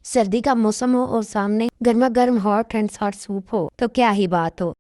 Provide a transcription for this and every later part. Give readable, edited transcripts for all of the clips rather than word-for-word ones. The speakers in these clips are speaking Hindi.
सर्दी का मौसम हो और सामने गर्मा गर्म हॉट एंड हॉट सूप हो तो क्या ही बात हो।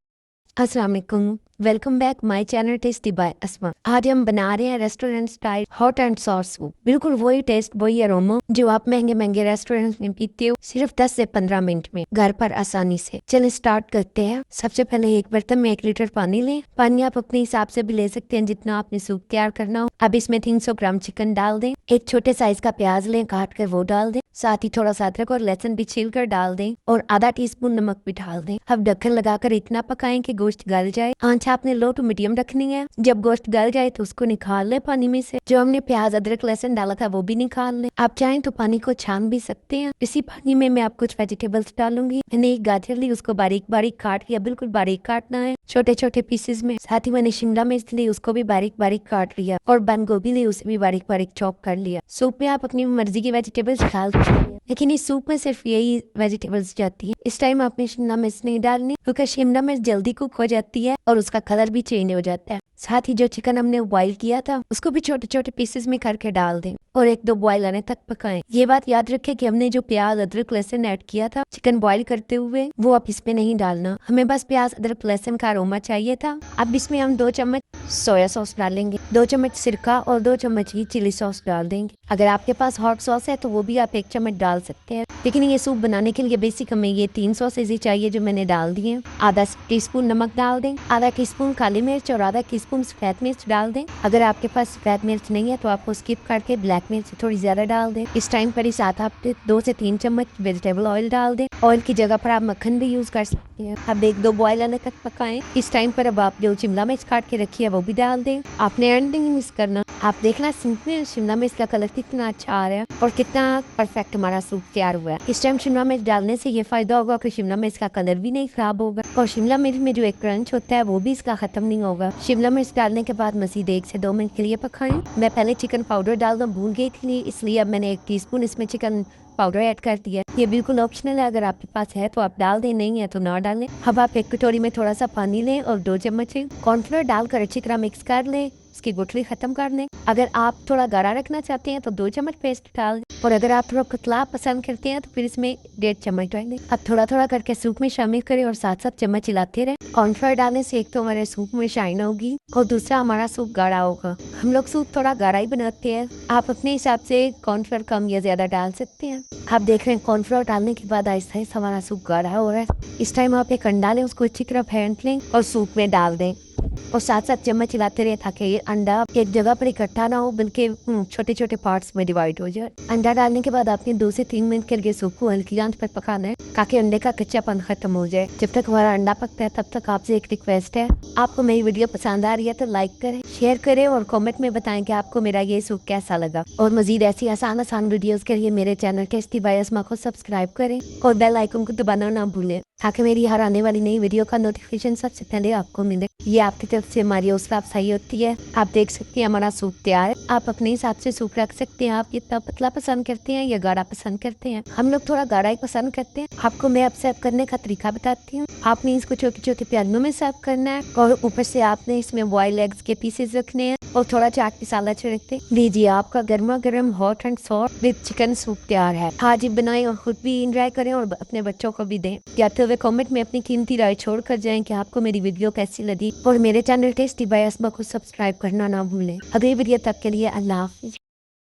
अस्सलाम वालेकुम, welcome back my channel tasty by Asma. आज हम बना रहे हैं restaurant style hot and sauce soup. बिल्कुल वही टेस्ट, वही अरोमा जो आप महंगे महंगे रेस्टोरेंट में पीते हो, सिर्फ 10 से 15 मिनट में घर पर आसानी से। चलिए स्टार्ट करते हैं। सबसे पहले एक बर्तन में 1 लीटर पानी लें। पानी आप अपने हिसाब से भी ले सकते हैं जितना आपने सूप तैयार करना हो। अब इसमें 300 ग्राम चिकन डाल दें। एक छोटे साइज का प्याज लें, काट कर वो डाल दें। साथ ही थोड़ा सा अदरक और लहसुन भी छील कर डाल दें और आधा टीस्पून नमक भी डाल दें। अब ढक्कन लगाकर इतना पकाएं कि गोश्त गल जाए। आंच आपने लो टू मीडियम रखनी है। जब गोश्त गल जाए तो उसको निकाल ले पानी में से। जो हमने प्याज अदरक लहसुन डाला था वो भी निकाल ले। आप चाहें तो पानी को छान भी सकते हैं। इसी पानी में मैं आप कुछ वेजिटेबल्स डालूंगी। मैंने एक गाजर ली, उसको बारीक बारीक काट लिया। बिल्कुल बारीक काटना है, छोटे छोटे पीसेस में। साथ ही मैंने शिमला मिर्च ली, उसको भी बारीक बारीक काट लिया और बंद गोभी ली, उसे भी बारीक बारीक चॉप कर लिया। सूप में आप अपनी मर्जी की वेजिटेबल्स डाल सकते हैं, लेकिन इस सूप में सिर्फ यही वेजिटेबल्स जाती है। इस टाइम आपने शिमला मिर्च नहीं डालनी क्योंकि शिमला मिर्च जल्दी कुक हो जाती है और उसका कलर भी चेंज हो जाता है। साथ ही जो चिकन हमने बॉईल किया था उसको भी छोटे छोटे पीसेस में करके डाल दें और 1-2 बॉईल आने तक पकाएं। ये बात याद रखें कि हमने जो प्याज अदरक लहसुन ऐड किया था चिकन बॉईल करते हुए, वो अब इसमें नहीं डालना। हमें बस प्याज अदरक लहसुन का अरोमा चाहिए था। अब इसमें हम 2 चम्मच सोया सॉस डालेंगे, 2 चम्मच सिरका और 2 चम्मच ही चिली सॉस डाल देंगे। अगर आपके पास हॉट सॉस है तो वो भी आप 1 चम्मच डाल सकते हैं, लेकिन ये सूप बनाने के लिए बेसिक हमें ये 3 सॉसेज ही चाहिए जो मैंने डाल दिए। आधा टीस्पून नमक डाल दें, आधा टीस्पून काली मिर्च और आधा टीस्पून सफेद मिर्च डाल दें। अगर आपके पास सफेद मिर्च नहीं है तो आपको स्किप करके ब्लैक मिर्च थोड़ी ज्यादा डाल दें। इस टाइम पर ही साथ आप 2 से 3 चम्मच वेजिटेबल ऑयल डाल दें। ऑयल की जगह पर आप मक्खन भी यूज कर सकते हैं। अब 1-2 बॉईल आने तक पकाएं। इस टाइम पर अब आप जो शिमला मिर्च काट के रखी है वो भी डाल दें। आपने एंडिंग मिस करना। आप देखना शिमला मिर्च का कलर कितना अच्छा आ रहा है और कितना परफेक्ट हमारा सूप तैयार हुआ है। इस टाइम शिमला मिर्च डालने से ये फायदा होगा कि शिमला मिर्च का कलर भी नहीं खराब होगा और शिमला मिर्च में जो एक क्रंच होता है वो भी इसका खत्म नहीं होगा। शिमला मिर्च डालने के बाद मजीद 1 से 2 मिनट के लिए पकाएं। मैं पहले चिकन पाउडर डाल दूं, भूल गई थी, इसलिए अब मैंने 1 टीस्पून इसमें चिकन पाउडर ऐड कर दिया। ये बिल्कुल ऑप्शनल है, अगर आपके पास है तो आप डाल दें, नहीं है तो ना डालें। अब आप 1 कटोरी में थोड़ा सा पानी लें और 2 चम्मच कॉर्नफ्लोर डालकर अच्छी तरह मिक्स कर लें। उसकी गुठली खत्म कर दें। अगर आप थोड़ा गाढ़ा रखना चाहते हैं तो 2 चम्मच पेस्ट डाल दें और अगर आप थोड़ा पतला पसंद करते हैं तो फिर इसमें 1.5 चम्मच डाल दें। अब थोड़ा थोड़ा करके सूप में शामिल करें और साथ साथ चम्मच हिलाते रहें। कॉर्नफ्लोर डालने से एक तो हमारे सूप में शाइन होगी और दूसरा हमारा सूप गाढ़ा होगा। हम लोग सूप थोड़ा गाढ़ा ही बनाते हैं, आप अपने हिसाब से कॉर्नफ्लोर कम या ज्यादा डाल सकते हैं। आप देख रहे हैं कॉर्नफ्लोर डालने के बाद आहिस्ता आहिस्ता हमारा सूप गाढ़ा हो रहा है। इस टाइम आप एक अंडा लें, उसको अच्छी तरह फेंट लें और सूप में डाल दें और साथ साथ चम्मच हिलाते रहे ताकि ये अंडा एक जगह पर इकट्ठा ना हो बल्कि छोटे छोटे पार्ट्स में डिवाइड हो जाए। अंडा डालने के बाद आपने 2 से 3 मिनट के लिए सूप को हल्की आंच पर पकाना है ताकि अंडे का कच्चापन खत्म हो जाए। जब तक हमारा अंडा पकता है तब तक आपसे एक रिक्वेस्ट है, आपको मेरी वीडियो पसंद आ रही है तो लाइक करें, शेयर करें और कॉमेंट में बताएं कि आपको मेरा ये सूप कैसा लगा। और मजीद ऐसी आसान आसान वीडियोस के लिए मेरे चैनल टेस्टी बाय अस्मा को सब्सक्राइब करें और बेल आइकन को दबाना ना भूलें ताकि मेरी हर आने वाली नई वीडियो का नोटिफिकेशन सबसे पहले आपको मिले। ये आपकी तरफ से हमारी हौसला अफजाई होती है। आप देख सकते हैं हमारा सूप तैयार है। आप अपने हिसाब से सूप रख सकते हैं, आप कितना पतला पसंद करते हैं या गाढ़ा पसंद करते हैं। हम लोग थोड़ा गाढ़ा ही पसंद करते हैं। आपको मैं अब सर्व करने का तरीका बताती हूँ। आपने इसको छोटे छोटे प्यालों में सर्व करना है और ऊपर से आपने इसमें बॉइल्ड एग्स के पीसेस रखने हैं और थोड़ा चाट मसाला छिड़कते लीजिए। आपका गर्मा गर्म hot and soft with chicken soup तैयार है। आज ही बनाएं और खुद भी एंजॉय करें और अपने बच्चों को भी दें। कहते हुए कमेंट में अपनी कीमती राय छोड़ कर जाएं कि आपको मेरी वीडियो कैसी लगी और मेरे चैनल टेस्टी बाय अस्मा को सब्सक्राइब करना ना भूलें। अगली वीडियो तक के लिए अल्लाह हाफिज।